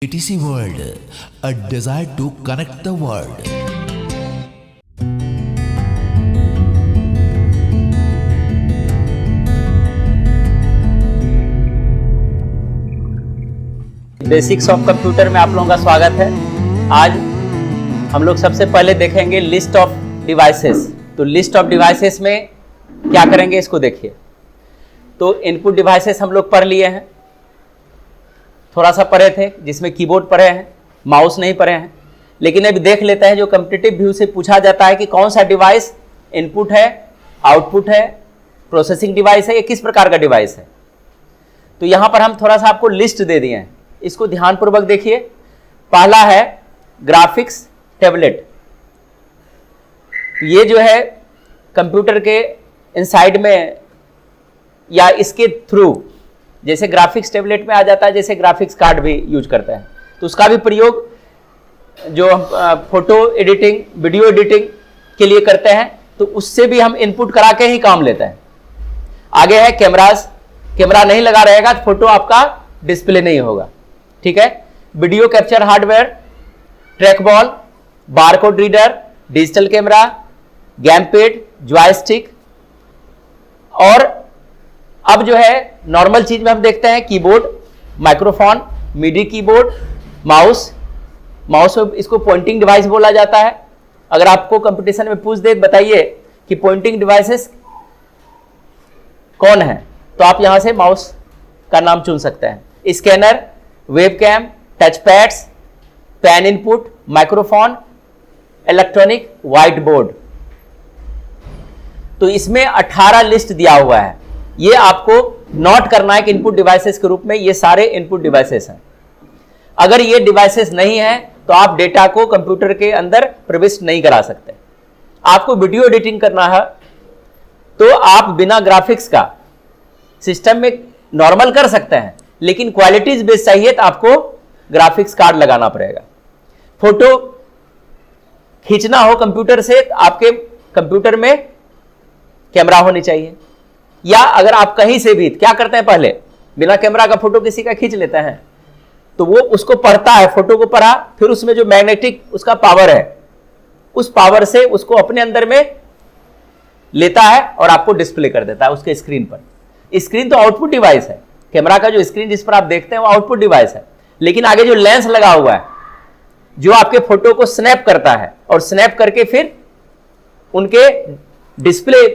ATC World, a desire to connect the world. Basics of computer में आप लोगों का स्वागत है। आज हम लोग सबसे पहले देखेंगे लिस्ट ऑफ डिवाइसेस। तो लिस्ट ऑफ डिवाइसेस में क्या करेंगे इसको देखिए। तो इनपुट डिवाइसेस हम लोग पढ़ लिए हैं, थोड़ा सा पढ़े थे, जिसमें कीबोर्ड पढ़े हैं, माउस नहीं पढ़े हैं। लेकिन अभी देख लेते हैं जो कॉम्पिटिटिव व्यू से पूछा जाता है कि कौन सा डिवाइस इनपुट है, आउटपुट है, प्रोसेसिंग डिवाइस है, या किस प्रकार का डिवाइस है। तो यहाँ पर हम थोड़ा सा आपको लिस्ट दे दिए हैं, इसको ध्यानपूर्वक देखिए। पहला है ग्राफिक्स टैबलेट। तो ये जो है कंप्यूटर के इनसाइड में या इसके थ्रू, जैसे ग्राफिक्स टैबलेट में आ जाता है, जैसे ग्राफिक्स कार्ड भी यूज करते हैं, तो उसका भी प्रयोग जो हम फोटो एडिटिंग, वीडियो एडिटिंग के लिए करते हैं, तो उससे भी हम इनपुट करा के ही काम लेते हैं। आगे है कैमरास। कैमरा नहीं लगा रहेगा तो फोटो आपका डिस्प्ले नहीं होगा, ठीक है। Video capture hardware, track ball, barcode reader, digital camera, game pad, joystick. और अब जो है नॉर्मल चीज में हम देखते हैं keyboard, microphone, MIDI keyboard, mouse. Mouse में इसको पॉइंटिंग डिवाइस बोला जाता है। अगर आपको कंपटीशन में पूछ दे बताइए कि पॉइंटिंग डिवाइसेस कौन है, तो आप यहां से माउस का नाम चुन सकते हैं। Scanner, webcam, touch pads, pen input, microphone, electronic, white board. तो इसमें 18 लिस्ट दिया हुआ है। ये आपको नोट करना है कि इनपुट डिवाइसेस के रूप में ये सारे इनपुट डिवाइसेस हैं। अगर ये डिवाइसेस नहीं है तो आप डेटा को कंप्यूटर के अंदर प्रविष्ट नहीं करा सकते। आपको वीडियो एडिटिंग करना है तो आप बिना ग्राफिक्स का सिस्टम में नॉर्मल कर सकते हैं, लेकिन क्वालिटीज बेस चाहिए तो आपको ग्राफिक्स कार्ड लगाना पड़ेगा। फोटो खींचना हो कंप्यूटर से, आपके कंप्यूटर में कैमरा होनी चाहिए। या अगर आप कहीं से भी क्या करते हैं, पहले बिना कैमरा का फोटो किसी का खींच लेते हैं, तो वो उसको पढ़ता है, फोटो को पढ़ा, फिर उसमें जो मैग्नेटिक उसका पावर है, उस पावर से उसको अपने अंदर में लेता है और आपको डिस्प्ले कर देता है उसके स्क्रीन पर। स्क्रीन तो आउटपुट डिवाइस है। कैमरा का जो स्क्रीन जिस पर आप देखते हैं वो आउटपुट डिवाइस है, लेकिन आगे जो लेंस लगा हुआ है जो आपके फोटो को स्नैप करता है और स्नैप करके फिर उनके डिस्प्ले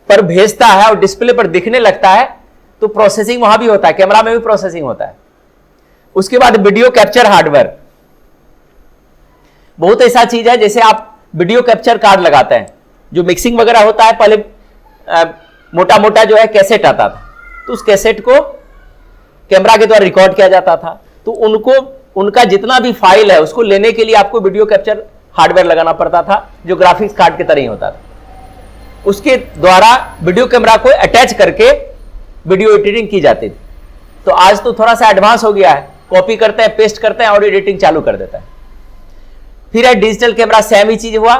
पर भेजता है और डिस्प्ले पर दिखने लगता है, तो प्रोसेसिंग वहां भी होता है, कैमरा में भी प्रोसेसिंग होता है। उसके बाद वीडियो कैप्चर हार्डवेयर, बहुत ऐसा चीज है, जैसे आप वीडियो कैप्चर कार्ड लगाते हैं, जो मिक्सिंग वगैरह होता है, पहले मोटा मोटा जो है कैसेट आता था, तो उस कैसेट को कैमरा के द्वारा रिकॉर्ड किया जाता था। तो उनका जितना भी फाइल है उसको लेने के लिए आपको वीडियो कैप्चर हार्डवेयर लगाना पड़ता था, जो ग्राफिक्स कार्ड की तरह ही होता था। उसके द्वारा वीडियो कैमरा को अटैच करके वीडियो एडिटिंग की जाती थी। तो आज तो थोड़ा सा एडवांस हो गया है, कॉपी करते हैं, पेस्ट करते हैं और एडिटिंग चालू कर देता है। फिर है डिजिटल कैमरा, सेम ही चीज हुआ,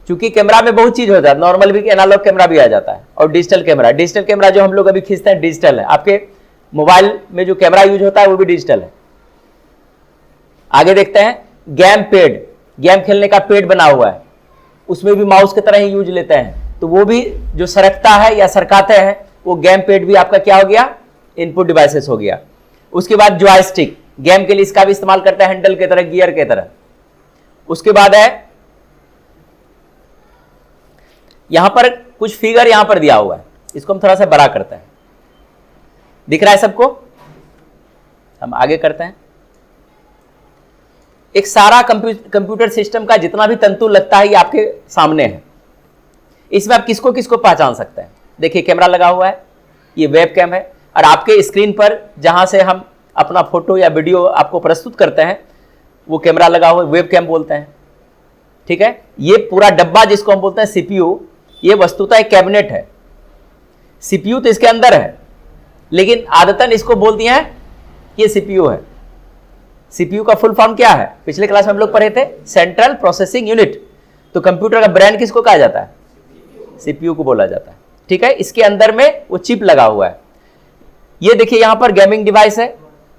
क्योंकि कैमरा में बहुत चीज होता है, नॉर्मल भी एनालॉग कैमरा भी आ जाता है और डिजिटल कैमरा जो हम लोग अभी खींचते हैं डिजिटल है। आपके मोबाइल में जो कैमरा यूज होता है वो भी डिजिटल है। आगे देखते हैं गेम पैड, गेम खेलने का पैड बना हुआ है, उसमें भी माउस की तरह ही यूज लेते हैं, तो वो भी जो सरकता है या सरकाते हैं, वो गेम पैड भी आपका क्या हो गया, इनपुट डिवाइसेस हो गया। उसके बाद जॉयस्टिक, गेम के लिए इसका भी इस्तेमाल करते हैं, हैंडल की तरह, गियर की तरह। उसके बाद है यहां पर कुछ फिगर यहां पर दिया हुआ है, इसको हम थोड़ा सा बड़ा करते हैं, दिख रहा है सबको। हम आगे करते हैं। एक सारा कंप्यूटर सिस्टम का जितना भी तंतु लगता है ये आपके सामने है। इसमें आप किसको किसको पहचान सकते हैं। देखिए कैमरा लगा हुआ है, ये वेबकैम है, और आपके स्क्रीन पर जहां से हम अपना फोटो या वीडियो आपको प्रस्तुत करते हैं वो कैमरा लगा हुआ है, वेबकैम बोलते हैं, ठीक है। ये पूरा डब्बा जिसको हम बोलते हैं सीपीयू, ये वस्तुतः एक कैबिनेट है। सीपीयू तो इसके अंदर है, लेकिन आदतन इसको बोल दिया है ये सीपीयू है। सीपीयू का फुल फॉर्म क्या है, पिछले क्लास में हम लोग पढ़े थे, सेंट्रल प्रोसेसिंग यूनिट। तो कंप्यूटर का ब्रेन किसको कहा जाता है, सीपीयू को बोला जाता है, ठीक है। इसके अंदर में वो चिप लगा हुआ है। ये देखिए यहां पर गेमिंग डिवाइस है,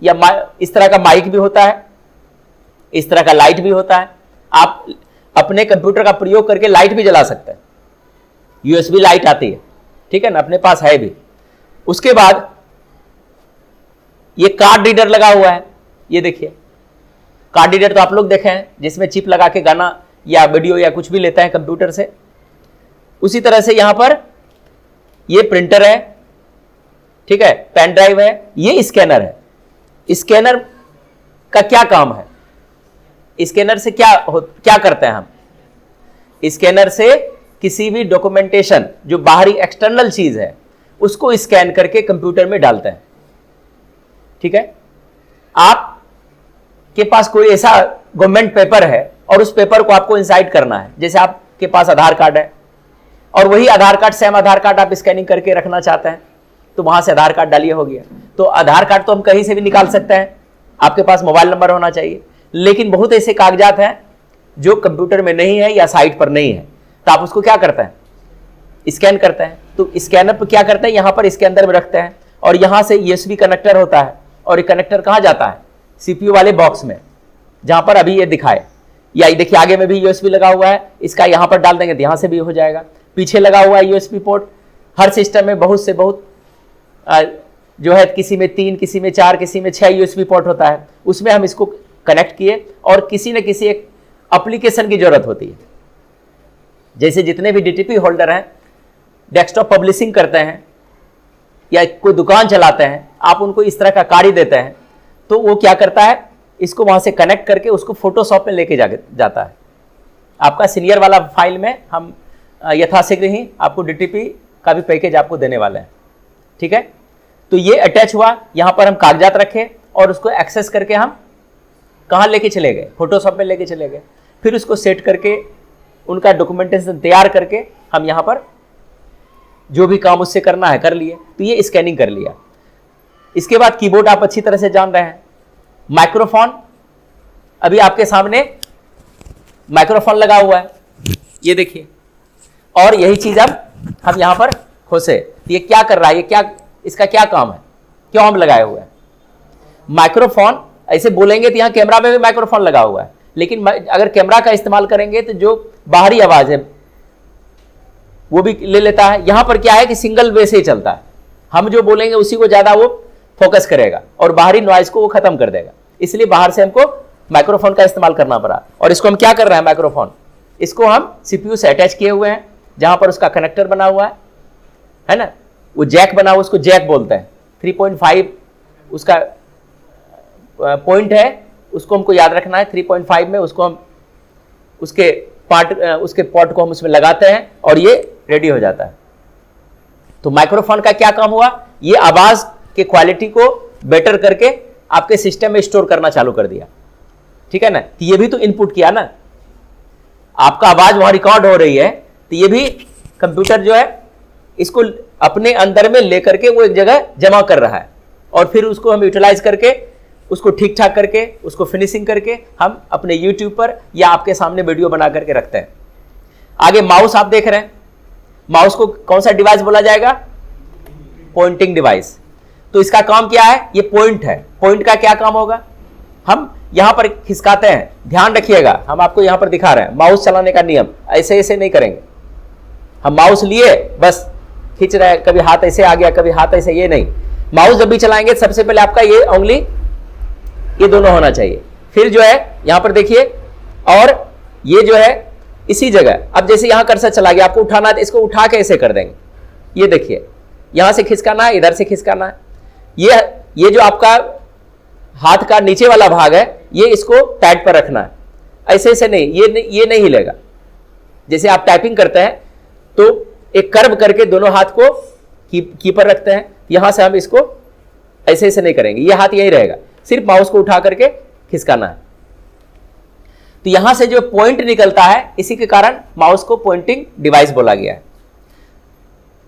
या इस तरह का माइक भी होता है, इस तरह का लाइट भी होता है। आप अपने कंप्यूटर का प्रयोग करके लाइट भी जला सकते हैं, यूएसबी लाइट आती है, ठीक है ना, अपने पास है भी। उसके बाद ये कार्ड रीडर लगा हुआ है, ये देखिए कार्ड रीडर तो आप लोग देखे हैं, जिसमें चिप लगा के गाना या वीडियो या कुछ भी लेते हैं कंप्यूटर से। उसी तरह से यहां पर ये प्रिंटर है, ठीक है, पेन ड्राइव है, ये स्कैनर है। स्कैनर का क्या काम है, स्कैनर से क्या करते हैं हम? स्कैनर से किसी भी डॉक्यूमेंटेशन जो बाहरी एक्सटर्नल चीज है उसको स्कैन करके कंप्यूटर में डालते हैं, ठीक है। आपके पास कोई ऐसा गवर्नमेंट पेपर है और उस पेपर को आपको इंसाइट करना है, जैसे आपके पास आधार कार्ड है और वही आधार कार्ड, सेम आधार कार्ड आप स्कैनिंग करके रखना चाहते हैं, तो वहां से आधार कार्ड डालिए, हो गया। तो आधार कार्ड तो हम कहीं से भी निकाल सकते हैं, आपके पास मोबाइल नंबर होना चाहिए। लेकिन बहुत ऐसे कागजात हैं जो कंप्यूटर में नहीं है या साइट पर नहीं है, तो आप उसको क्या करते हैं? स्कैन करते हैं। तो स्कैनर पर क्या करते हैं, यहां पर इसके अंदर में रखते हैं और यहां से यूएसबी कनेक्टर होता है, और ये कनेक्टर कहां जाता है? सीपीयू वाले बॉक्स में, जहां पर अभी ये दिखाए, या देखिए आगे में भी यूएसबी लगा हुआ है, इसका यहां पर डाल देंगे तो यहां से भी हो जाएगा। पीछे लगा हुआ है यूएसबी पोर्ट। हर सिस्टम में बहुत से बहुत जो है, किसी में 3, किसी में 4, किसी में 6 यूएसबी पोर्ट होता है, उसमें हम इसको कनेक्ट किए और किसी न किसी एक एप्लीकेशन की जरूरत होती है। जैसे जितने भी डीटीपी होल्डर हैं, डेस्कटॉप पब्लिशिंग करते हैं या कोई दुकान चलाते हैं, आप उनको इस तरह का कार्य देते हैं, तो वो क्या करता है, इसको वहां से कनेक्ट करके उसको फोटोशॉप में लेके जाता है। आपका सीनियर वाला फाइल में हम यथाशीघ्र ही आपको डीटीपी का भी पैकेज आपको देने वाले हैं, ठीक है। तो ये अटैच हुआ, यहां पर हम कागजात रखे और उसको एक्सेस करके हम कहां लेके चले गए? फोटोशॉप में लेके चले गए। फिर उसको सेट करके उनका डॉक्यूमेंटेशन तैयार करके हम यहां पर जो भी काम उससे करना है कर लिए। तो ये स्कैनिंग कर लिया। इसके बाद कीबोर्ड आप अच्छी तरह से जान रहे हैं। माइक्रोफोन, अभी आपके सामने माइक्रोफोन लगा हुआ है, ये देखिए, और यही चीज अब हम यहां पर खोसे। ये क्या कर रहा है, ये क्या, इसका क्या काम है, क्यों हम लगाए हुए हैं? माइक्रोफोन ऐसे बोलेंगे तो यहां कैमरा में भी माइक्रोफोन लगा हुआ है, लेकिन अगर कैमरा का इस्तेमाल करेंगे तो जो बाहरी आवाज है वो भी ले लेता है। यहां पर क्या है कि सिंगल वे से ही चलता है, हम जो बोलेंगे उसी को ज्यादा वो फोकस करेगा और बाहरी नॉइज को वो खत्म कर देगा। इसलिए बाहर से हमको माइक्रोफोन का इस्तेमाल करना पड़ा। और इसको हम क्या कर रहे हैं, माइक्रोफोन, इसको हम सीपीयू से अटैच किए हुए हैं, जहां पर उसका कनेक्टर बना हुआ है ना, वो जैक बना हुआ, उसको जैक बोलते हैं। 3.5 उसका पॉइंट है, उसको हमको याद रखना है। 3.5 में उसको हम उसके पॉट को हम उसमें लगाते हैं और ये रेडी हो जाता है। तो माइक्रोफोन का क्या काम हुआ, ये आवाज के क्वालिटी को बेटर करके आपके सिस्टम में स्टोर करना चालू कर दिया, ठीक है ना। तो ये भी तो इनपुट किया ना, आपका आवाज वहां रिकॉर्ड हो रही है, तो ये भी कंप्यूटर जो है इसको अपने अंदर में लेकर के वो एक जगह जमा कर रहा है, और फिर उसको हम यूटिलाइज करके उसको ठीक ठाक करके उसको फिनिशिंग करके हम अपने YouTube पर या आपके सामने वीडियो बना करके रखते हैं। आगे माउस आप देख रहे हैं, माउस को कौन सा डिवाइस बोला जाएगा? Pointing device. तो इसका काम क्या है, ये पॉइंट है। पॉइंट का क्या काम होगा, हम यहां पर खिसकाते हैं, ध्यान रखिएगा, हम आपको यहां पर दिखा रहे हैं माउस चलाने का नियम। ऐसे ऐसे नहीं करेंगे, हम माउस लिए बस खींच रहे हैं, कभी हाथ ऐसे आ गया कभी हाथ ऐसे, ये नहीं। माउस जब भी चलाएंगे सबसे पहले आपका ये उंगली ये दोनों होना चाहिए। फिर जो है यहां पर देखिए, और ये जो है इसी जगह, अब जैसे यहां कर्सर चला गया, आपको उठाना है तो इसको उठा के ऐसे कर देंगे, ये देखिए, यहां से खिसकाना है, इधर से खिसकाना है। ये जो आपका हाथ का नीचे वाला भाग है, ये इसको पैड पर रखना है, ऐसे ऐसे नहीं, ये नहीं हिलेगा। जैसे आप टाइपिंग करते हैं तो एक कर्व करके दोनों हाथ को की पर रखते हैं, यहां से हम इसको ऐसे ऐसे नहीं करेंगे, ये हाथ यही रहेगा, सिर्फ माउस को उठा करके खिसकाना है। तो यहां से जो पॉइंट निकलता है, इसी के कारण माउस को पॉइंटिंग डिवाइस बोला गया है।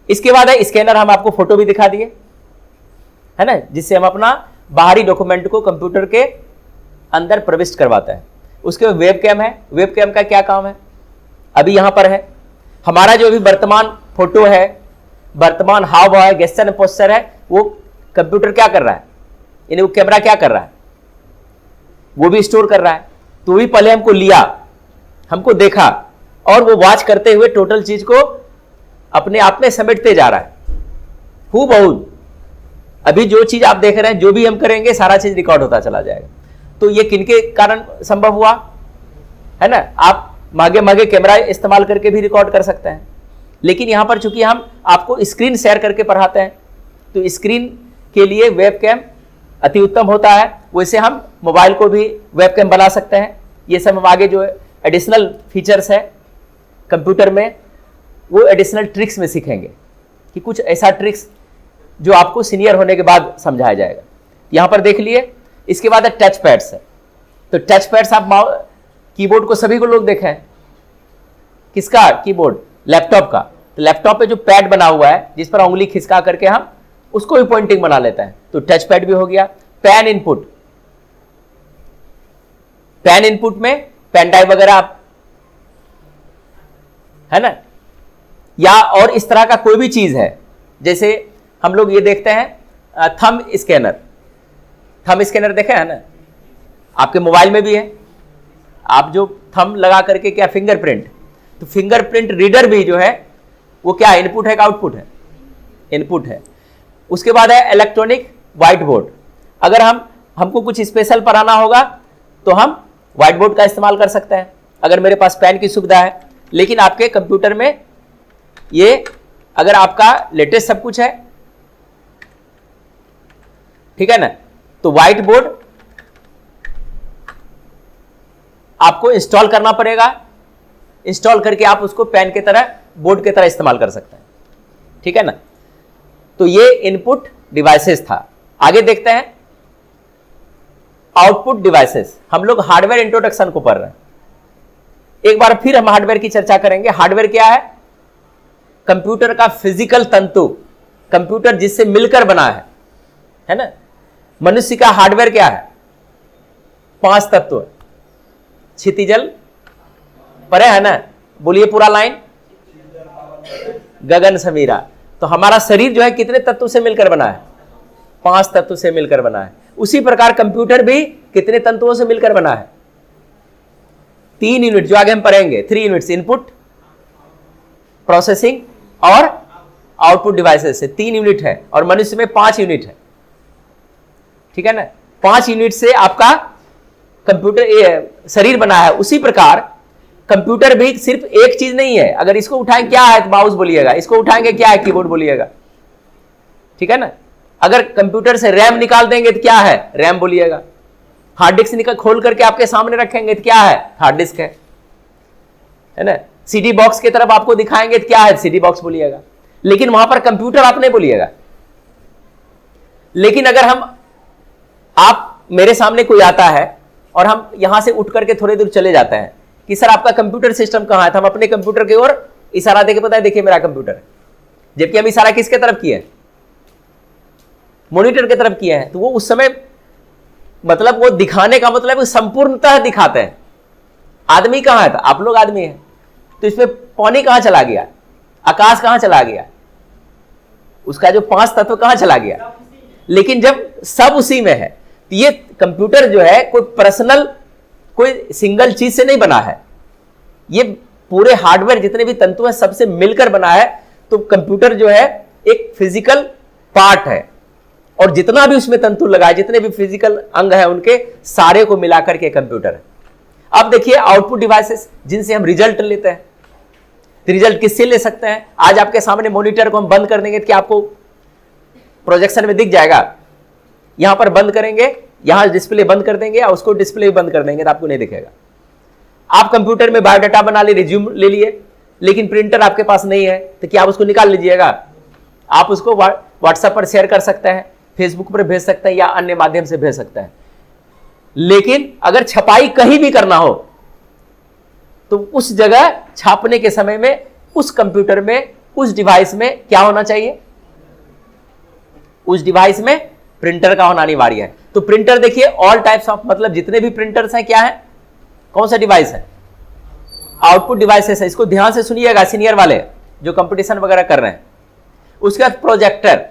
इसके बाद है स्कैनर, हम आपको फोटो भी दिखा दिए है ना, जिससे हम अपना बाहरी डॉक्यूमेंट को कंप्यूटर के अंदर प्रविष्ट करवाते हैं। उसके बाद वेबकैम है। वेबकैम का क्या काम है, अभी यहां पर है हमारा जो भी वर्तमान फोटो है, वर्तमान हाव भाव है, गेस्चर एंड पोस्चर है, वो कंप्यूटर क्या कर रहा है, यानी वो कैमरा क्या कर रहा है, वो भी स्टोर कर रहा है। तो भी पहले हमको लिया, हमको देखा, और वो वॉच करते हुए टोटल चीज को अपने आप में समेटते जा रहा है हूबहू। अभी जो चीज आप देख रहे हैं, जो भी हम करेंगे सारा चीज रिकॉर्ड होता चला जाएगा। तो ये किनके कारण संभव हुआ है ना, आप मागे मागे कैमरा इस्तेमाल करके भी रिकॉर्ड कर सकते हैं, लेकिन यहां पर चूंकि हम आपको स्क्रीन शेयर करके पढ़ाते हैं तो स्क्रीन के लिए वेबकैम अति उत्तम होता है। वैसे हम मोबाइल को भी वेबकैम बना सकते हैं। ये सब हम आगे जो एडिशनल फीचर्स है कंप्यूटर में, वो एडिशनल ट्रिक्स में सीखेंगे कि कुछ ऐसा ट्रिक्स जो आपको सीनियर होने के बाद समझाया जाएगा। यहां पर देख लिए। इसके बाद टच पैड्स है। तो टच पैड्स आप कीबोर्ड को सभी को लोग देखे हैं, किसका कीबोर्ड, लैपटॉप का। तो लैपटॉप पे जो पैड बना हुआ है जिस पर उंगली खिसका करके हम उसको भी पॉइंटिंग बना लेते हैं, तो टच पैड भी हो गया। पैन इनपुट, पैन इनपुट में पेन ड्राइव वगैरह आप, है ना, या और इस तरह का कोई भी चीज है। जैसे हम लोग ये देखते हैं थंब स्कैनर, थंब स्कैनर देखे है ना, आपके मोबाइल में भी है। आप जो थंब लगा करके क्या फिंगरप्रिंट, तो फिंगरप्रिंट रीडर भी जो है वो क्या इनपुट है कि आउटपुट है, इनपुट है। उसके बाद है इलेक्ट्रॉनिक व्हाइट बोर्ड। अगर हमको कुछ स्पेशल पढ़ाना होगा तो हम व्हाइट बोर्ड का इस्तेमाल कर सकते हैं, अगर मेरे पास पेन की सुविधा है। लेकिन आपके कंप्यूटर में ये अगर आपका लेटेस्ट सब कुछ है, ठीक है ना, तो व्हाइट बोर्ड आपको इंस्टॉल करना पड़ेगा। इंस्टॉल करके आप उसको पेन की तरह, बोर्ड की तरह इस्तेमाल कर सकते हैं, ठीक है ना। तो ये इनपुट डिवाइसेस था। आगे देखते हैं आउटपुट डिवाइसेस। हम लोग हार्डवेयर इंट्रोडक्शन को पढ़ रहे हैं। एक बार फिर हम हार्डवेयर की चर्चा करेंगे। हार्डवेयर क्या है, कंप्यूटर का फिजिकल तंतु, कंप्यूटर जिससे मिलकर बना है ना। मनुष्य का हार्डवेयर क्या है, 5 तत्व, क्षितिजल परे है ना, बोलिए पूरा लाइन, गगन समीरा। तो हमारा शरीर जो है कितने तत्व से मिलकर बना है, 5 तत्व से मिलकर बना है। उसी प्रकार कंप्यूटर भी कितने तंतुओं से मिलकर बना है, 3 यूनिट, जो आगे हम पढ़ेंगे, 3 यूनिट्स, इनपुट, प्रोसेसिंग और आउटपुट डिवाइसेस से 3 यूनिट है, और मनुष्य में 5 यूनिट है, ठीक है ना। 5 यूनिट से आपका कंप्यूटर शरीर बना है। उसी प्रकार कंप्यूटर भी सिर्फ एक चीज नहीं है। अगर इसको उठाएं क्या है तो माउस बोलिएगा, इसको उठाएंगे क्या है कीबोर्ड बोलिएगा, ठीक है ना। अगर कंप्यूटर से रैम निकाल देंगे तो क्या है, रैम बोलिएगा। हार्ड डिस्क निकाल खोल करके आपके सामने रखेंगे तो क्या है, हार्ड डिस्क है ना। सीडी बॉक्स की तरफ आपको दिखाएंगे तो क्या है, सीडी बॉक्स बोलिएगा। लेकिन वहां पर कंप्यूटर आप नहीं बोलिएगा। लेकिन अगर आप मेरे सामने कोई आता है और हम यहां से उठ करके थोड़ी दूर चले जाते हैं कि सर आपका कंप्यूटर सिस्टम कहां है, तो हम अपने कंप्यूटर की ओर इशारा देके पता है देखिए मेरा कंप्यूटर है, जबकि हम इशारा किसके तरफ किए, मॉनिटर की तरफ किए हैं। तो वो उस समय मतलब वो दिखाने का मतलब संपूर्णतः दिखाते हैं। आदमी कहां है, आप लोग आदमी हैं, तो इसमें पानी कहां चला गया, आकाश कहां चला गया, उसका जो 5 तत्व कहां चला गया। लेकिन जब सब उसी में है, तो ये कंप्यूटर जो है कोई पर्सनल, कोई सिंगल चीज से नहीं बना है। ये पूरे हार्डवेयर जितने भी तंतु हैं सबसे मिलकर बना है। तो कंप्यूटर जो है एक फिजिकल पार्ट है, और जितना भी उसमें तंतु लगा है, जितने भी फिजिकल अंग है, उनके सारे को मिलाकर के कंप्यूटर है। अब देखिए आउटपुट डिवाइसेस जिनसे हम रिजल्ट लेते हैं। तो रिजल्ट किससे ले सकते हैं, आज आपके सामने मॉनिटर को हम बंद कर देंगे तो क्या आपको प्रोजेक्शन में दिख जाएगा, यहां पर बंद करेंगे, यहां डिस्प्ले बंद कर देंगे, और उसको डिस्प्ले बंद कर देंगे तो आपको नहीं दिखेगा। आप कंप्यूटर में बायोडाटा बना लिए, रिज्यूम ले लिए, लेकिन प्रिंटर आपके पास नहीं है, तो क्या आप उसको निकाल लीजिएगा, आप उसको व्हाट्सएप पर शेयर कर सकते हैं, फेसबुक पर भेज सकते हैं, या अन्य माध्यम से भेज सकते हैं। लेकिन अगर छपाई कहीं भी करना हो तो उस जगह छापने के समय में उस कंप्यूटर में, उस डिवाइस में क्या होना चाहिए, उस डिवाइस में प्रिंटर का होना अनिवार्य है। तो प्रिंटर देखिए ऑल टाइप्स ऑफ, मतलब जितने भी प्रिंटर्स हैं क्या है, कौन सा डिवाइस है, आउटपुट डिवाइसेस है। इसको ध्यान से सुनिएगा सीनियर वाले जो कंपटीशन वगैरह कर रहे हैं। उसके बाद प्रोजेक्टर,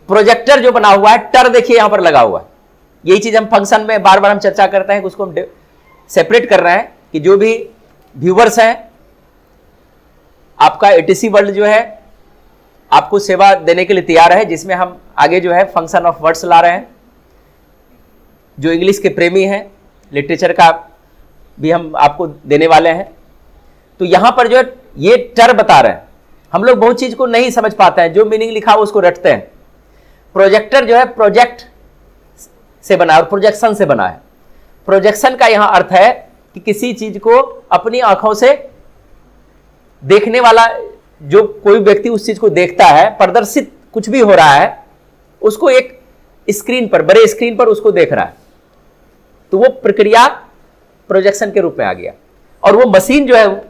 प्रोजेक्टर जो बना हुआ है, टर देखिए यहां पर लगा हुआ है। यही चीज हम फंक्शन में बार बार हम चर्चा करते हैं कि उसको हम सेपरेट कर रहे हैं कि जो भी व्यूवर्स हैं, आपका एटीसी वर्ल्ड जो है आपको सेवा देने के लिए तैयार है, जिसमें हम आगे जो है फंक्शन ऑफ वर्ड्स ला रहे हैं। जो इंग्लिश के प्रेमी हैं, लिटरेचर का भी हम आपको देने वाले हैं। तो यहां पर जो है ये टर बता रहे हैं। हम लोग बहुत चीज को नहीं समझ पाते हैं, जो मीनिंग लिखा हो उसको रटते हैं। प्रोजेक्टर जो है प्रोजेक्ट से बना है और प्रोजेक्शन से बना है। प्रोजेक्शन का यहां अर्थ है कि किसी चीज को अपनी आंखों से देखने वाला, जो कोई व्यक्ति उस चीज को देखता है, प्रदर्शित कुछ भी हो रहा है, उसको एक स्क्रीन पर, बड़े स्क्रीन पर उसको देख रहा है, तो वो प्रक्रिया प्रोजेक्शन के रूप में आ गया। और वो मशीन जो है,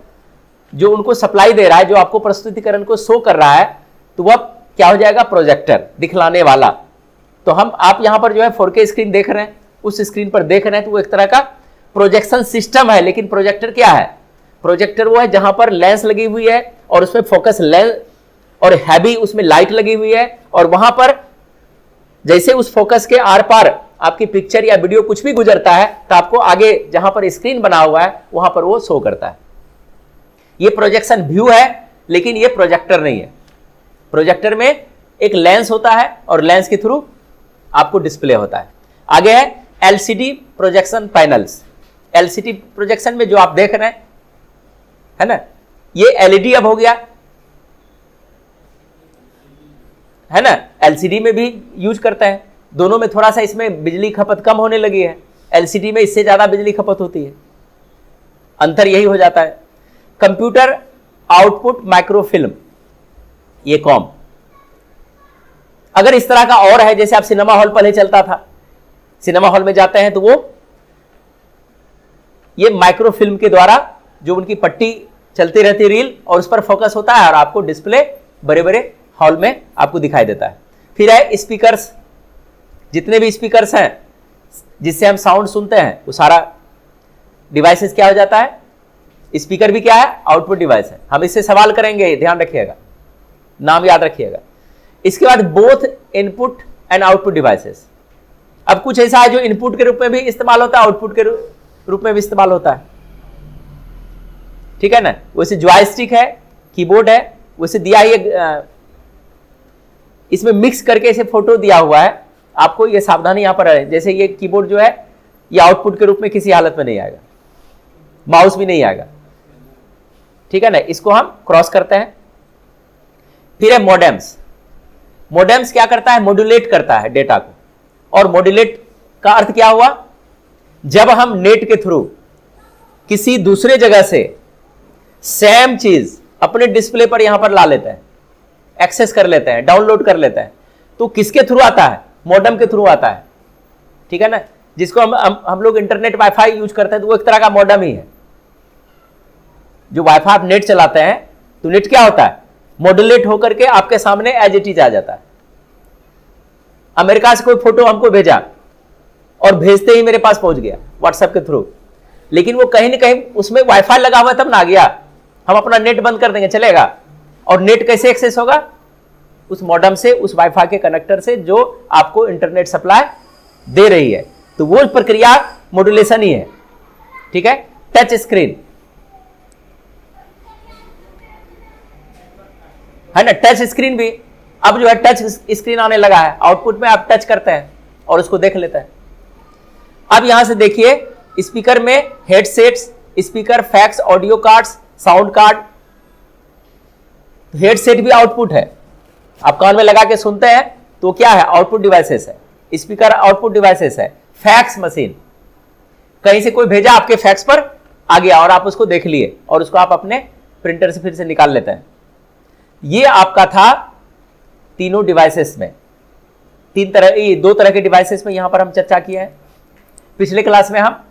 जो उनको सप्लाई दे रहा है, जो आपको प्रस्तुतिकरण को शो कर रहा है, तो वह क्या हो जाएगा? प्रोजेक्टर, दिखलाने वाला। तो आप यहां पर जो है 4K स्क्रीन देख रहे हैं, उस स्क्रीन पर देख रहे हैं, तो वो एक तरह का प्रोजेक्शन सिस्टम है। लेकिन प्रोजेक्टर क्या है? प्रोजेक्टर वो है जहां पर लेंस लगी हुई है और उसमें फोकस लेंस और हैवी उसमें लाइट लगी हुई है, और वहां पर जैसे उस फोकस के आर पार आपकी पिक्चर या वीडियो कुछ भी गुजरता है, तो आपको आगे जहां पर स्क्रीन बना हुआ है वहां पर वो शो करता है। ये प्रोजेक्शन व्यू है, लेकिन ये प्रोजेक्टर नहीं है। प्रोजेक्टर में एक लेंस होता है और लेंस के थ्रू आपको डिस्प्ले होता है। आगे है LCD projection panels. LCD projection में जो आप देख रहे हैं, है ना, ये एलईडी अब हो गया, है ना। एलसीडी में भी यूज करते हैं, दोनों में थोड़ा सा इसमें बिजली खपत कम होने लगी है, एलसीडी में इससे ज्यादा बिजली खपत होती है, अंतर यही हो जाता है। कंप्यूटर आउटपुट माइक्रोफिल्म, ये कॉम। अगर इस तरह का और है, जैसे आप सिनेमा हॉल पहले चलता था, सिनेमा हॉल में जाते हैं तो वो ये माइक्रोफिल्म के द्वारा जो उनकी पट्टी चलती रहती रील, और उस पर फोकस होता है और आपको डिस्प्ले बड़े बड़े हॉल में आपको दिखाई देता है। फिर है स्पीकर्स। जितने भी स्पीकर्स हैं जिससे हम साउंड सुनते हैं, वो सारा डिवाइसेस क्या हो जाता है? स्पीकर भी क्या है? आउटपुट डिवाइस है। हम इससे सवाल करेंगे, ध्यान रखिएगा, नाम याद रखिएगा। इसके बाद both input and output devices. अब कुछ ऐसा है जो इनपुट के रूप में भी इस्तेमाल होता है, आउटपुट के रूप में भी इस्तेमाल होता है, ठीक है ना। वैसे जॉयस्टिक है, कीबोर्ड है, वैसे दिया ही इसमें मिक्स करके इसे फोटो दिया हुआ है। आपको ये सावधानी यहां पर है, जैसे ये कीबोर्ड जो है ये आउटपुट के रूप में किसी हालत में नहीं आएगा, माउस भी नहीं आएगा, ठीक है ना। इसको हम क्रॉस करते हैं। फिर है मोडेम्स। मोडेम्स क्या करता है? मॉड्यूलेट करता है डेटा को। और मॉड्यूलेट का अर्थ क्या हुआ? जब हम नेट के थ्रू किसी दूसरे जगह से सेम चीज अपने डिस्प्ले पर यहां पर ला लेते हैं, एक्सेस कर लेते हैं, डाउनलोड कर लेते हैं, तो किसके थ्रू आता है? मॉडेम के थ्रू आता है, ठीक है ना। जिसको हम लोग इंटरनेट वाईफाई यूज करते हैं, तो वो एक तरह का मॉडेम ही है। जो वाईफाई आप नेट चलाते हैं, तो नेट क्या होता है? मॉड्यूलेट होकर के आपके सामने एज इट इज आ जाता है। अमेरिका से कोई फोटो हमको भेजा और भेजते ही मेरे पास पहुंच गया व्हाट्सएप के थ्रू, लेकिन वो कहीं ना कहीं उसमें वाईफाई लगा हुआ तब ना आ गया। हम अपना नेट बंद कर देंगे, चलेगा? और नेट कैसे एक्सेस होगा? उस मॉडेम से, उस वाईफाई के कनेक्टर से जो आपको इंटरनेट सप्लाई दे रही है। तो वो प्रक्रिया मॉड्यूलेशन ही है, ठीक है। टच स्क्रीन है ना, टच स्क्रीन भी अब जो है टच स्क्रीन आने लगा है। आउटपुट में आप टच करते हैं और उसको देख लेते हैं। अब यहां से देखिए, स्पीकर में headsets, speaker, fax, audio cards, sound card. Headset भी आउटपुट है, आप कान में लगा के सुनते हैं तो क्या है? आउटपुट डिवाइसेस है। स्पीकर आउटपुट डिवाइसेस है। फैक्स मशीन, कहीं से कोई भेजा, आपके फैक्स पर आ गया और आप उसको देख लिए और उसको आप अपने प्रिंटर से फिर से निकाल लेते हैं। ये आपका था तीनों डिवाइसेस में, दो तरह के डिवाइसेस में यहां पर हम चर्चा किए हैं। पिछले क्लास में हम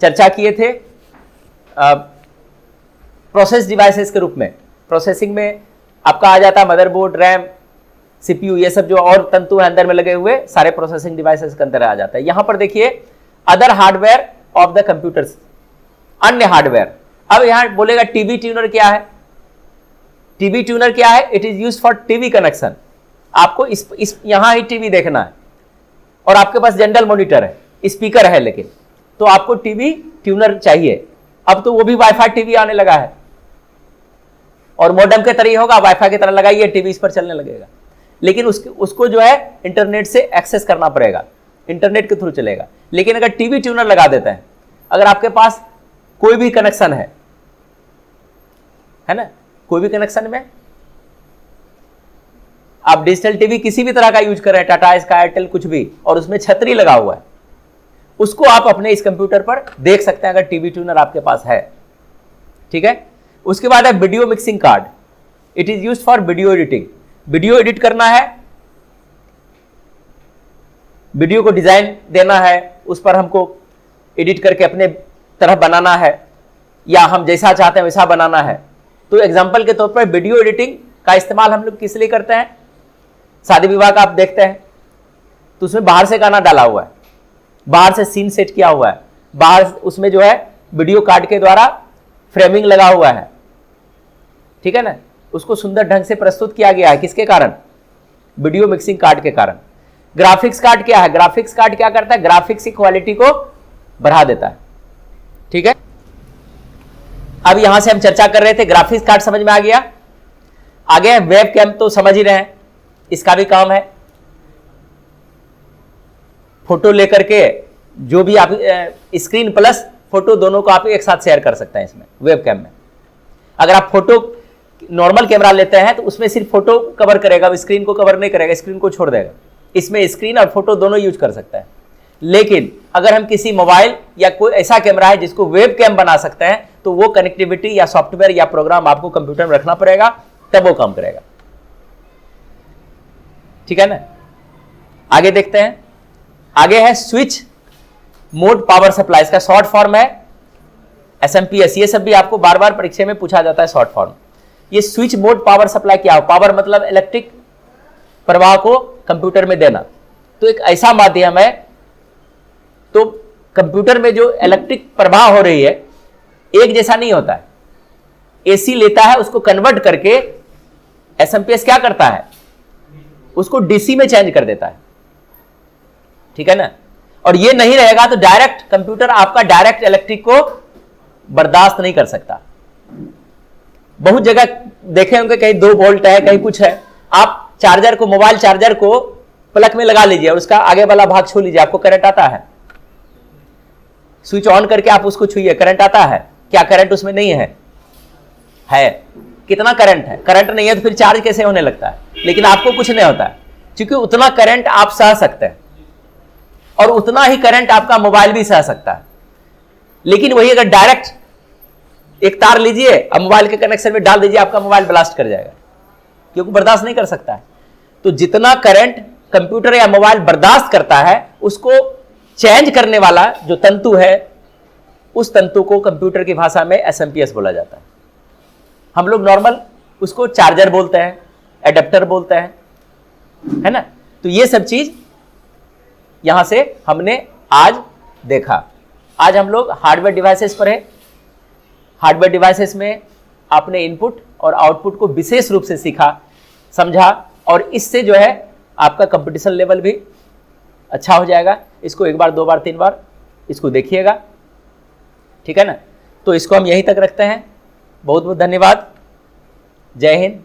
चर्चा किए थे प्रोसेस डिवाइसेस के रूप में। प्रोसेसिंग में आपका आ जाता है मदरबोर्ड, रैम, सीपीयू, ये सब जो और तंतु है अंदर में लगे हुए, सारे प्रोसेसिंग डिवाइसेस के अंदर आ जाता है। यहां पर देखिए other hardware of the computers, अन्य हार्डवेयर। अब यहां बोलेगा टीवी ट्यूनर क्या है? टीवी ट्यूनर क्या है? It is used for TV connection. आपको इस यहाँ ही टीवी देखना है और आपके पास जनरल मॉनिटर है, स्पीकर है, लेकिन तो आपको टीवी ट्यूनर चाहिए। अब तो वो भी वाईफाई टीवी आने लगा है और मॉडेम के तरह ही होगा, वाईफाई की तरह लगाइए, टीवी इस पर चलने लगेगा। लेकिन उसको जो है इंटरनेट से एक्सेस करना पड़ेगा, इंटरनेट के थ्रू चलेगा। लेकिन अगर टीवी ट्यूनर लगा देते हैं, अगर आपके पास कोई भी कनेक्शन है ना, कोई भी कनेक्शन में आप डिजिटल टीवी किसी भी तरह का यूज कर रहे हैं, टाटा स्काई, एयरटेल, कुछ भी, और उसमें छतरी लगा हुआ है, उसको आप अपने इस कंप्यूटर पर देख सकते हैं अगर टीवी ट्यूनर आपके पास है। ठीक है। उसके बाद है video mixing card. It is used for video editing. Video edit करना है, वीडियो को डिजाइन देना है, उस पर हमको एडिट करके अपने तरह बनाना है, या हम जैसा चाहते हैं वैसा बनाना है। तो एग्जांपल के तौर पर वीडियो एडिटिंग का इस्तेमाल हम लोग किस लिए करते हैं? शादी विवाह का आप देखते हैं तो उसमें बाहर से गाना डाला हुआ है, बाहर से सीन सेट किया हुआ है, बाहर उसमें जो है वीडियो कार्ड के द्वारा फ्रेमिंग लगा हुआ है। ठीक है ना, उसको सुंदर ढंग से प्रस्तुत किया गया है। किसके कारण? वीडियो मिक्सिंग कार्ड के कारण। ग्राफिक्स कार्ड क्या है? ग्राफिक्स कार्ड क्या करता है? ग्राफिक्स की क्वालिटी को बढ़ा देता है। ठीक है। अब यहां से हम चर्चा कर रहे थे, ग्राफिक्स कार्ड समझ में आ गया। आगे वेब कैम तो समझ ही रहे हैं, इसका भी काम है फोटो लेकर के जो भी आप स्क्रीन प्लस फोटो दोनों को आप एक साथ शेयर कर सकते हैं इसमें वेब कैम में। अगर आप फोटो नॉर्मल कैमरा लेते हैं तो उसमें सिर्फ फोटो कवर करेगा, स्क्रीन को कवर नहीं करेगा, स्क्रीन को छोड़ देगा। इसमें स्क्रीन और फोटो दोनों यूज कर सकता है। लेकिन अगर हम किसी मोबाइल या कोई ऐसा कैमरा है जिसको वेब कैम बना सकते हैं, तो वो कनेक्टिविटी या सॉफ्टवेयर या प्रोग्राम आपको कंप्यूटर में रखना पड़ेगा, तब वो काम करेगा। ठीक है ना। आगे देखते हैं। आगे है स्विच मोड पावर सप्लाई। इसका शॉर्ट फॉर्म है SMPS। ये सब भी आपको बार बार परीक्षा में पूछा जाता है शॉर्ट फॉर्म। ये स्विच मोड पावर सप्लाई क्या है? पावर मतलब इलेक्ट्रिक प्रवाह को कंप्यूटर में देना। तो एक ऐसा माध्यम है, तो कंप्यूटर में जो इलेक्ट्रिक प्रवाह हो रही है एक जैसा नहीं होता है। AC लेता है, उसको कन्वर्ट करके SMPS क्या करता है? उसको DC में चेंज कर देता है। ठीक है ना। और ये नहीं रहेगा तो डायरेक्ट कंप्यूटर आपका डायरेक्ट इलेक्ट्रिक को बर्दाश्त नहीं कर सकता। बहुत जगह देखे होंगे, कहीं 2 वोल्ट है, कहीं कुछ है। आप चार्जर को, मोबाइल चार्जर को प्लग में लगा लीजिए और उसका आगे वाला भाग छू लीजिए, आपको करंट आता है। स्विच ऑन करके आप उसको छूइए, करंट आता है क्या? करंट उसमें नहीं है। है कितना करंट है? करंट नहीं है तो फिर चार्ज कैसे होने लगता है? लेकिन आपको कुछ नहीं होता है, क्योंकि उतना करंट आप सह सकते हैं और उतना ही करंट आपका मोबाइल भी सह सकता है। लेकिन वही अगर डायरेक्ट एक तार लीजिए और मोबाइल के कनेक्शन में डाल दीजिए, आपका मोबाइल ब्लास्ट कर जाएगा, क्योंकि बर्दाश्त नहीं कर सकता है। तो जितना करंट कंप्यूटर या मोबाइल बर्दाश्त करता है, उसको चेंज करने वाला जो तंतु है, उस तंतु को कंप्यूटर की भाषा में SMPS बोला जाता है। हम लोग नॉर्मल उसको चार्जर बोलते हैं, एडेप्टर बोलते हैं, है ना। तो ये सब चीज यहां से हमने आज देखा। आज हम लोग हार्डवेयर डिवाइसेस पर है। हार्डवेयर डिवाइसेस में आपने इनपुट और आउटपुट को विशेष रूप से सीखा, समझा, और इससे जो है आपका कंपटीशन लेवल भी अच्छा हो जाएगा। इसको 1 बार 2 बार 3 बार इसको देखिएगा। ठीक है ना। तो इसको हम यहीं तक रखते हैं। बहुत बहुत धन्यवाद। जय हिंद।